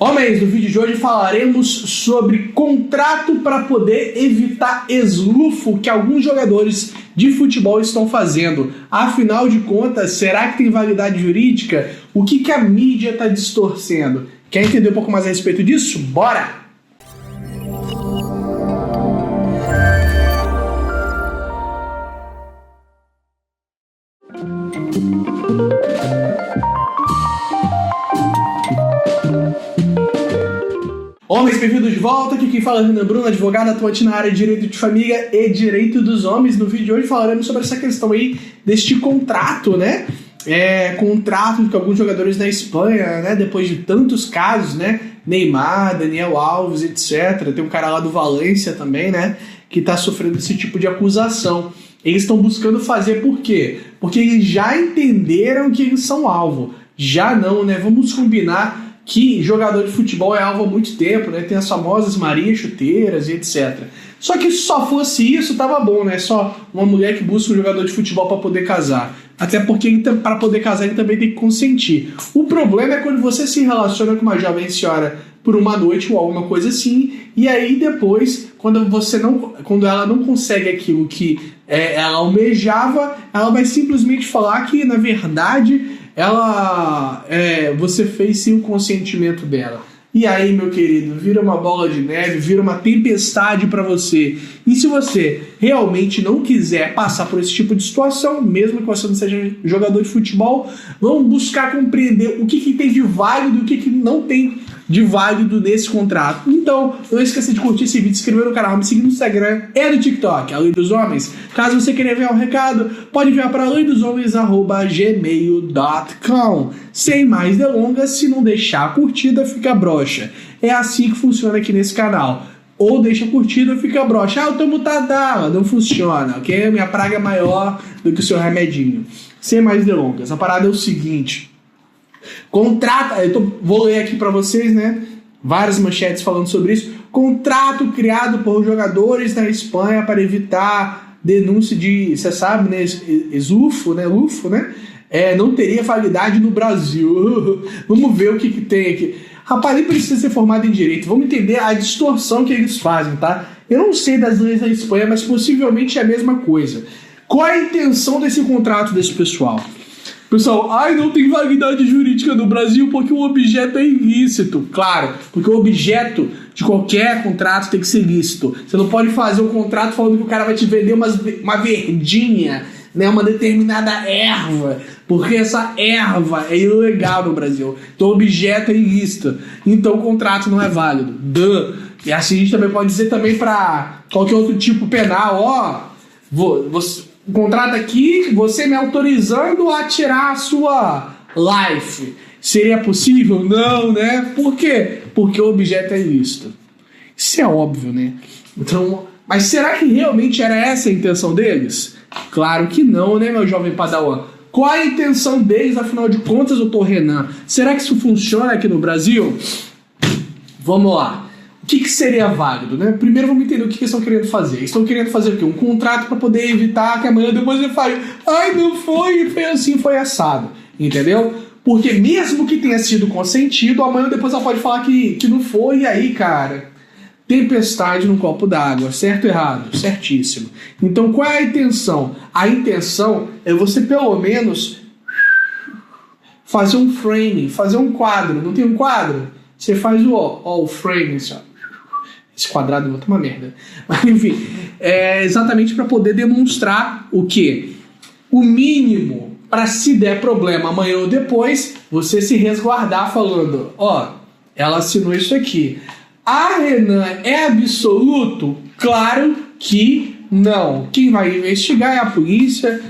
Homens, no vídeo de hoje falaremos sobre contrato para poder evitar eslufo que alguns jogadores de futebol estão fazendo. Afinal de contas, será que tem validade jurídica? O que a mídia está distorcendo? Quer entender um pouco mais a respeito disso? Bora! Homens, bem-vindos de volta, aqui quem fala é Renan Bruno, advogado atuante na área de Direito de Família e Direito dos Homens. No vídeo de hoje falaremos sobre essa questão aí deste contrato, né? Contrato que alguns jogadores da Espanha, né? Depois de tantos casos, né? Neymar, Daniel Alves, etc. Tem um cara lá do Valência também, né? Que tá sofrendo esse tipo de acusação. Eles estão buscando fazer por quê? Porque eles já entenderam que eles são alvo. Já não, né? Vamos combinar que jogador de futebol é alvo há muito tempo, né? Tem as famosas Marias chuteiras e etc. Só que se só fosse isso, tava bom, né? Só uma mulher que busca um jogador de futebol para poder casar. Até porque para poder casar ele também tem que consentir. O problema é quando você se relaciona com uma jovem senhora por uma noite ou alguma coisa assim, e aí depois, quando ela não consegue aquilo que ela almejava, ela vai simplesmente falar que, na verdade, você fez sem o consentimento dela. E aí, meu querido, vira uma bola de neve, vira uma tempestade para você. E se você realmente não quiser passar por esse tipo de situação, mesmo que você não seja jogador de futebol, vamos buscar compreender o que tem de válido e o que não tem de válido nesse contrato. Então, não esqueça de curtir esse vídeo, se inscrever no canal, me seguir no Instagram e no TikTok, Além dos Homens. Caso você queira enviar um recado, pode enviar para alendosomens@gmail.com. Sem mais delongas, se não deixar a curtida, fica broxa. É assim que funciona aqui nesse canal. Ou deixa a curtida, fica broxa. Eu tô mutadala, não funciona, ok? Minha praga é maior do que o seu remedinho. Sem mais delongas, a parada é o seguinte. Vou ler aqui para vocês, né? Várias manchetes falando sobre isso. Contrato criado por jogadores da Espanha para evitar denúncia de, você sabe, né? Esufo, né? Lufo, né? Não teria validade no Brasil. Vamos ver o que tem aqui. Rapaz, nem precisa ser formado em direito. Vamos entender a distorção que eles fazem, tá? Eu não sei das leis da Espanha, mas possivelmente é a mesma coisa. Qual é a intenção desse contrato desse pessoal? Pessoal, não tem validade jurídica no Brasil porque o objeto é ilícito. Claro, porque o objeto de qualquer contrato tem que ser lícito. Você não pode fazer um contrato falando que o cara vai te vender uma verdinha, né, uma determinada erva, porque essa erva é ilegal no Brasil. Então o objeto é ilícito. Então o contrato não é válido. E assim a gente também pode dizer também para qualquer outro tipo penal. O contrato aqui, você me autorizando a tirar a sua life. Seria possível? Não, né? Por quê? Porque o objeto é ilícito. Isso é óbvio, né? Então, mas será que realmente era essa a intenção deles? Claro que não, né, meu jovem padawan? Qual a intenção deles, afinal de contas, doutor Renan? Será que isso funciona aqui no Brasil? Vamos lá. O que seria válido, né? Primeiro vamos entender o que eles estão querendo fazer. Eles estão querendo fazer o quê? Um contrato para poder evitar que amanhã depois ele fale não foi, foi assim, foi assado. Entendeu? Porque mesmo que tenha sido consentido, amanhã depois ela pode falar que não foi, e aí, cara, tempestade num copo d'água. Certo ou errado? Certíssimo. Então qual é a intenção? A intenção é você pelo menos fazer um frame, fazer um quadro. Não tem um quadro? Você faz o frame, sabe? Esse quadrado é uma merda. Mas enfim, é exatamente para poder demonstrar o quê? O mínimo para, se der problema amanhã ou depois, você se resguardar falando, ela assinou isso aqui. Renan, é absoluto? Claro que não. Quem vai investigar é a polícia,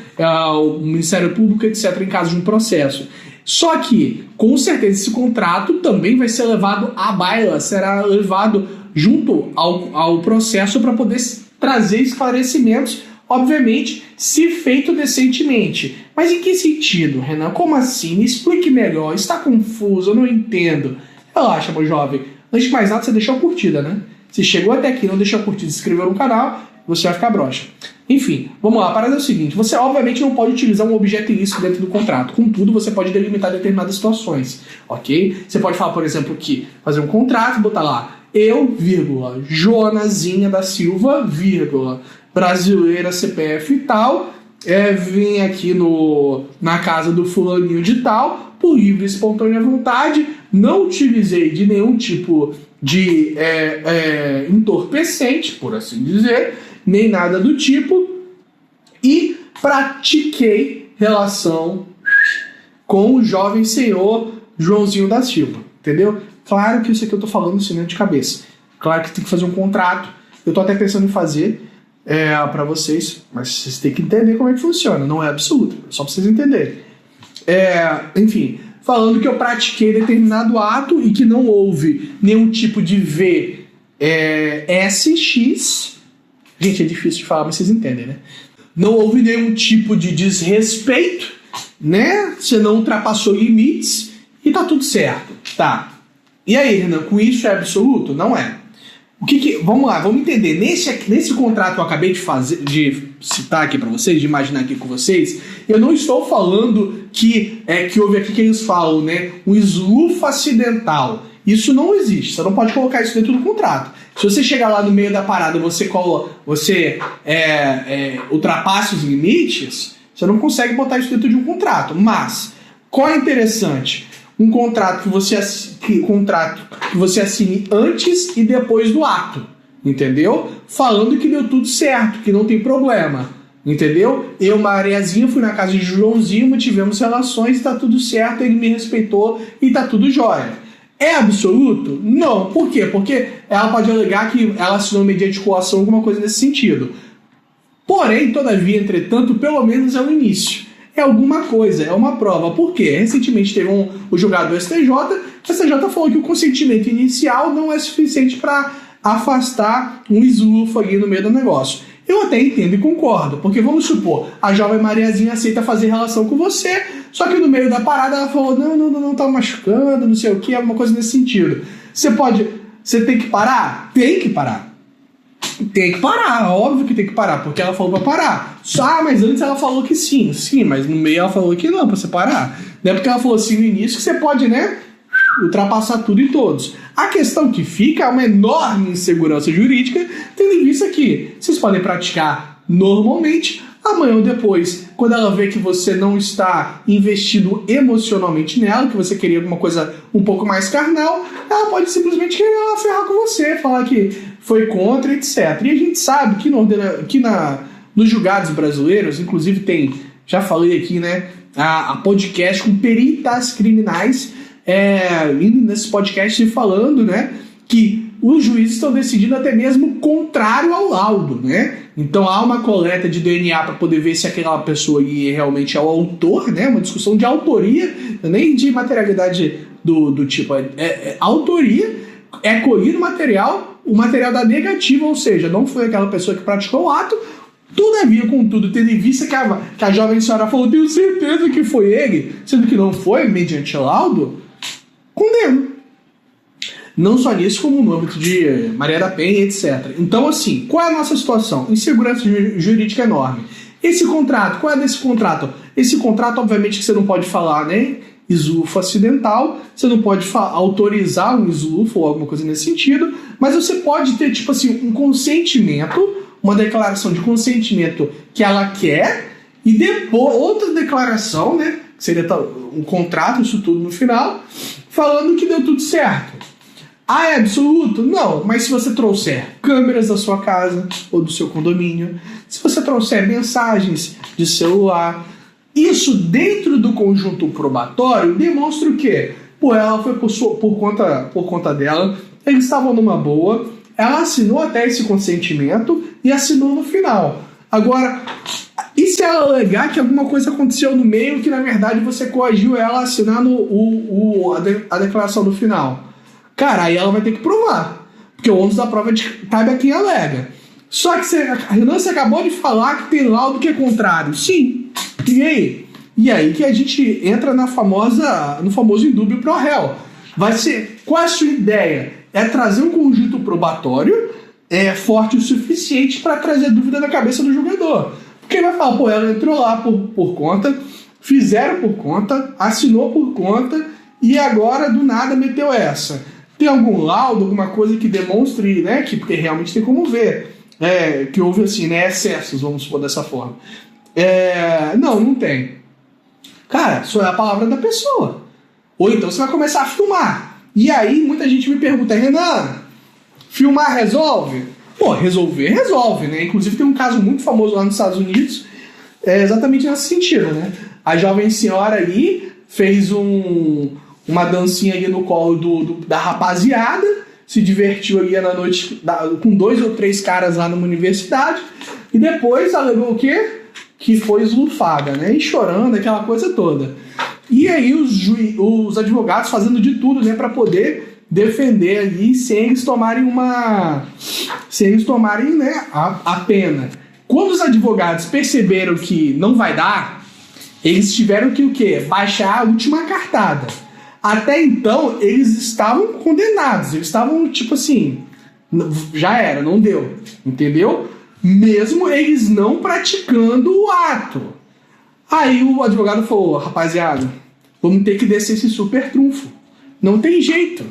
o Ministério Público, etc., em caso de um processo. Só que, com certeza, esse contrato também vai ser levado à baila, será levado junto ao processo para poder trazer esclarecimentos, obviamente, se feito decentemente. Mas em que sentido, Renan? Como assim? Me explique melhor. Está confuso, eu não entendo. Relaxa, meu jovem. Antes de mais nada, você deixou a curtida, né? Se chegou até aqui e não deixou a curtida, se inscreveu no canal, você vai ficar broxa. Enfim, vamos lá, a parada é o seguinte, você obviamente não pode utilizar um objeto ilícito dentro do contrato, contudo você pode delimitar determinadas situações, ok? Você pode falar, por exemplo, que fazer um contrato, botar lá, eu, vírgula, Jonazinha da Silva, vírgula, brasileira, CPF e tal, vim aqui na casa do fulaninho de tal, por livre e espontânea vontade, não utilizei de nenhum tipo de entorpecente, por assim dizer, nem nada do tipo, e pratiquei relação com o jovem senhor Joãozinho da Silva, entendeu? Claro que isso aqui eu tô falando assim de cabeça, claro que tem que fazer um contrato, eu tô até pensando em fazer para vocês, mas vocês têm que entender como é que funciona, não é absoluto, só pra vocês entenderem. Enfim, falando que eu pratiquei determinado ato e que não houve nenhum tipo de VSX. Gente, é difícil de falar, mas vocês entendem, né? Não houve nenhum tipo de desrespeito, né? Você não ultrapassou limites e tá tudo certo, tá? E aí, Renan, com isso é absoluto? Não é. Vamos lá, vamos entender. Nesse contrato que eu acabei de citar aqui para vocês, de imaginar aqui com vocês, eu não estou falando que houve aqui que eles falam, né? Um eslufa acidental. Isso não existe, você não pode colocar isso dentro do contrato. Se você chegar lá no meio da parada e você ultrapassa os limites, você não consegue botar isso dentro de um contrato. Mas, qual é interessante? Um contrato que você assine antes e depois do ato, entendeu? Falando que deu tudo certo, que não tem problema, entendeu? Eu, Mariazinha, fui na casa de Joãozinho, tivemos relações, tá tudo certo, ele me respeitou e tá tudo jóia. É absoluto? Não. Por quê? Porque ela pode alegar que ela assinou mediante coação, alguma coisa nesse sentido. Porém, todavia, entretanto, pelo menos é o início. É alguma coisa, é uma prova. Por quê? Recentemente teve o julgado do STJ. O STJ falou que o consentimento inicial não é suficiente para afastar um eslufa ali no meio do negócio. Eu até entendo e concordo, porque vamos supor, a jovem Mariazinha aceita fazer relação com você, só que no meio da parada ela falou, não, tá machucando, não sei o que, alguma coisa nesse sentido. Você tem que parar? Tem que parar. Tem que parar, óbvio que tem que parar, porque ela falou pra parar. Mas antes ela falou que sim, mas no meio ela falou que não, pra você parar. Não é porque ela falou assim no início que você pode, né, ultrapassar tudo e todos. A questão que fica é uma enorme insegurança jurídica, tendo em vista que vocês podem praticar normalmente, amanhã ou depois, quando ela vê que você não está investido emocionalmente nela, que você queria alguma coisa um pouco mais carnal, ela pode simplesmente querer ferrar com você, falar que foi contra, etc. E a gente sabe que nos julgados brasileiros, inclusive tem, já falei aqui, né, a podcast com peritas criminais, nesse podcast falando, né, que os juízes estão decidindo até mesmo contrário ao laudo, né? Então há uma coleta de DNA para poder ver se aquela pessoa aí realmente é o autor, né? Uma discussão de autoria, nem de materialidade do tipo, autoria, é colhido o material da negativa, ou seja, não foi aquela pessoa que praticou o ato. Todavia, contudo, tendo em vista que a jovem senhora falou, tenho certeza que foi ele, sendo que não foi, mediante laudo, condeno. Não só nisso, como no âmbito de Maria da Penha, etc. Então, assim, qual é a nossa situação? Insegurança jurídica enorme. Esse contrato, qual é desse contrato? Esse contrato, obviamente, que você não pode falar, né? Eslufa acidental, você não pode autorizar um eslufa ou alguma coisa nesse sentido, mas você pode ter, tipo assim, um consentimento, uma declaração de consentimento que ela quer, e depois outra declaração, né? Que seria um contrato, isso tudo no final, falando que deu tudo certo. É absoluto? Não, mas se você trouxer câmeras da sua casa ou do seu condomínio, se você trouxer mensagens de celular, isso dentro do conjunto probatório demonstra o quê? Ela foi por conta dela, eles estavam numa boa, ela assinou até esse consentimento e assinou no final. Agora, e se ela alegar que alguma coisa aconteceu no meio que na verdade você coagiu ela a assinar a declaração no final? Cara, aí ela vai ter que provar, porque o ônus da prova cabe a quem alega. Só que você acabou de falar que tem laudo que é contrário. Sim. E aí? E aí que a gente entra no famoso indúbio pro réu. Qual é a sua ideia? É trazer um conjunto probatório forte o suficiente para trazer dúvida na cabeça do jogador. Porque ele vai falar, pô, ela entrou lá por conta, fizeram por conta, assinou por conta e agora do nada meteu essa. Tem algum laudo, alguma coisa que demonstre, né, porque realmente tem como ver, que houve assim, né, excessos, vamos supor dessa forma. Não tem. Cara, só é a palavra da pessoa. Ou então você vai começar a filmar. E aí muita gente me pergunta, Renan, filmar resolve? Pô, resolve, né? Inclusive tem um caso muito famoso lá nos Estados Unidos, exatamente nesse sentido, né? A jovem senhora aí fez uma dancinha ali no colo da rapaziada, se divertiu ali na noite com 2 ou 3 caras lá numa universidade, e depois alegou o quê? Que foi eslufada, né? E chorando, aquela coisa toda. E aí os advogados fazendo de tudo, né, para poder defender ali sem eles tomarem né, a pena. Quando os advogados perceberam que não vai dar, eles tiveram que o quê? Baixar a última cartada. Até então, eles estavam condenados. Eles estavam, tipo assim, já era, não deu. Entendeu? Mesmo eles não praticando o ato. Aí o advogado falou, rapaziada, vamos ter que descer esse super trunfo. Não tem jeito.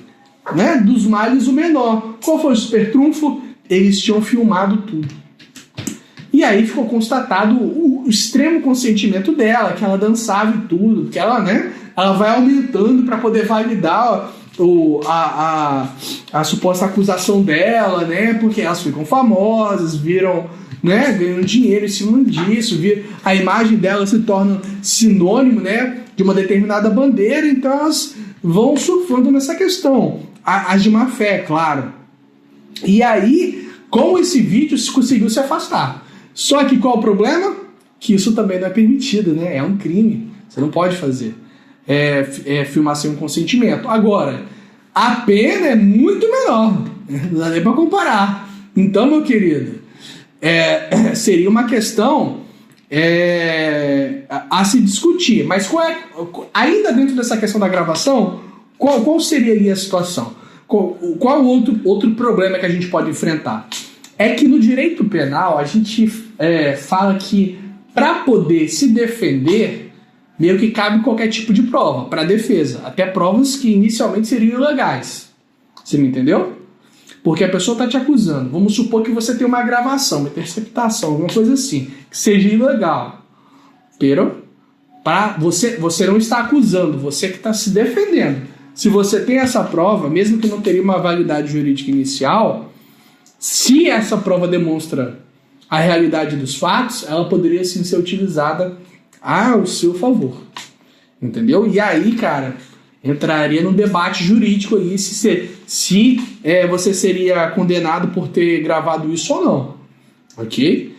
Né? Dos males o menor. Qual foi o super trunfo? Eles tinham filmado tudo. E aí ficou constatado o extremo consentimento dela, que ela dançava e tudo, que ela, né, ela vai aumentando para poder validar a suposta acusação dela, né, porque elas ficam famosas, viram, né, ganhando dinheiro em cima disso, a imagem dela se torna sinônimo, né, de uma determinada bandeira, então elas vão surfando nessa questão. As de má fé, claro. E aí, com esse vídeo, se conseguiu se afastar. Só que qual o problema? Que isso também não é permitido, né? É um crime. Você não pode fazer. Filmar sem um consentimento. Agora, a pena é muito menor. Não dá nem para comparar. Então, meu querido, seria uma questão a se discutir. Mas ainda dentro dessa questão da gravação, qual seria ali a situação? Qual outro problema que a gente pode enfrentar? É que no direito penal a gente fala que para poder se defender, meio que cabe qualquer tipo de prova para defesa, até provas que inicialmente seriam ilegais. Você me entendeu? Porque a pessoa está te acusando. Vamos supor que você tem uma gravação, uma interceptação, alguma coisa assim, que seja ilegal. Pero, você não está acusando, você que está se defendendo. Se você tem essa prova, mesmo que não teria uma validade jurídica inicial, se essa prova demonstra a realidade dos fatos, ela poderia sim ser utilizada ao seu favor. Entendeu? E aí, cara, entraria num debate jurídico aí se você seria condenado por ter gravado isso ou não. Ok?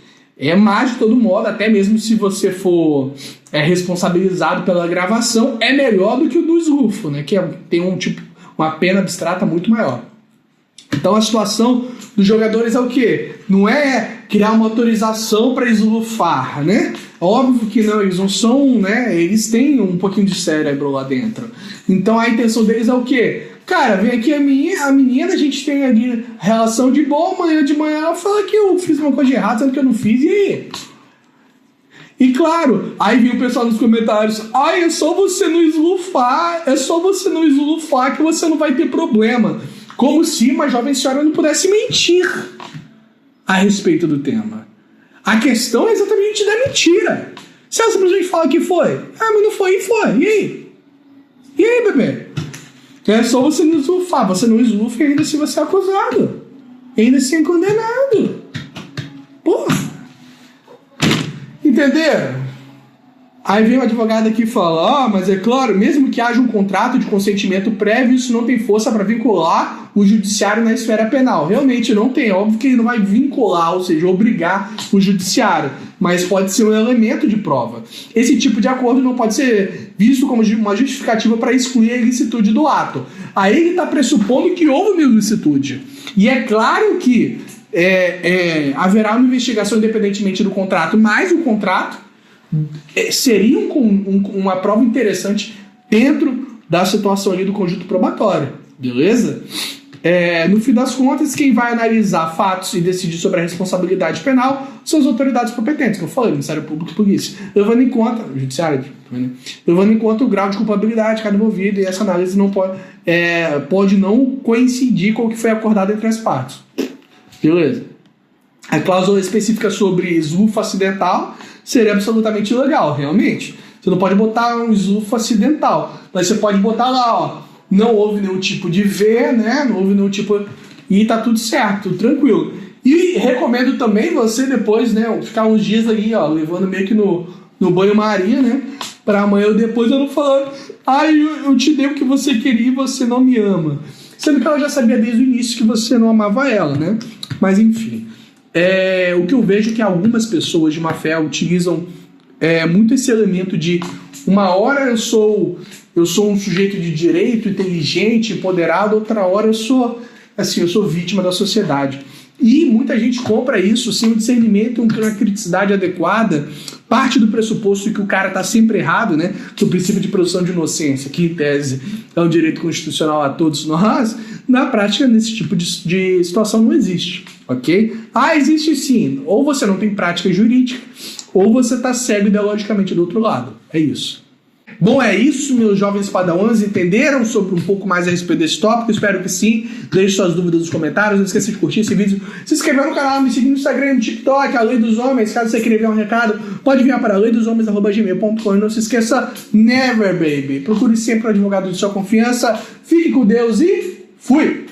Mas, de todo modo, até mesmo se você for responsabilizado pela gravação, é melhor do que o do esrufo, né? Que tem uma pena abstrata muito maior. Então a situação dos jogadores é o quê? Não é criar uma autorização para esrufar, né? Óbvio que não, eles não são, né? Eles têm um pouquinho de cérebro lá dentro. Então a intenção deles é o quê? Cara, vem aqui a menina, a gente tem ali relação de boa, amanhã de manhã ela fala que eu fiz uma coisa de errado, sendo que eu não fiz, e aí? E claro, aí vem o pessoal nos comentários, é só você não esrufar que você não vai ter problema. Como se uma jovem senhora não pudesse mentir a respeito do tema. A questão é exatamente da mentira. Se ela simplesmente fala que foi, mas não foi e foi, e aí? E aí, bebê? É só você não esrufar, você não esrufa e ainda assim você é acusado. E ainda assim é condenado. Porra. Entenderam? Aí vem o advogado aqui e fala, mas é claro, mesmo que haja um contrato de consentimento prévio, isso não tem força para vincular o judiciário na esfera penal. Realmente não tem, óbvio que ele não vai vincular, ou seja, obrigar o judiciário, mas pode ser um elemento de prova. Esse tipo de acordo não pode ser visto como uma justificativa para excluir a ilicitude do ato. Aí ele está pressupondo que houve uma ilicitude. E é claro que haverá uma investigação independentemente do contrato, mas o contrato seria uma prova interessante dentro da situação ali do conjunto probatório, beleza? No fim das contas, quem vai analisar fatos e decidir sobre a responsabilidade penal são as autoridades competentes, que eu falei, Ministério Público e Polícia, levando em conta, o Judiciário, levando em conta o grau de culpabilidade de cada envolvido, e essa análise não pode não coincidir com o que foi acordado entre as partes. Beleza? A cláusula específica sobre esufo acidental seria absolutamente ilegal, realmente. Você não pode botar um esufo acidental, mas você pode botar lá, ó, não houve nenhum tipo de V, né? Não houve nenhum tipo... E tá tudo certo, tudo tranquilo. E recomendo também você depois, né, ficar uns dias aí, ó, levando meio que no banho-maria, né? Pra amanhã ou depois eu não falar, eu te dei o que você queria e você não me ama. Sendo que ela já sabia desde o início que você não amava ela, né? Mas enfim. O que eu vejo é que algumas pessoas de má fé utilizam muito esse elemento de uma hora eu sou um sujeito de direito, inteligente, empoderado, outra hora eu sou vítima da sociedade. E muita gente compra isso sem um discernimento, uma criticidade adequada, parte do pressuposto que o cara está sempre errado, né? Que o princípio de presunção de inocência, que em tese é um direito constitucional a todos nós, na prática, nesse tipo de situação não existe, ok? Existe sim. Ou você não tem prática jurídica, ou você está cego ideologicamente do outro lado. É isso. Bom, é isso, meus jovens padawans. Entenderam sobre um pouco mais a respeito desse tópico? Espero que sim. Deixe suas dúvidas nos comentários. Não esqueça de curtir esse vídeo, se inscrever no canal, me seguir no Instagram e no TikTok, a Lei dos Homens. Caso você queira enviar um recado, pode enviar para leidosHomens@gmail.com. E não se esqueça, never, baby. Procure sempre um advogado de sua confiança. Fique com Deus e fui!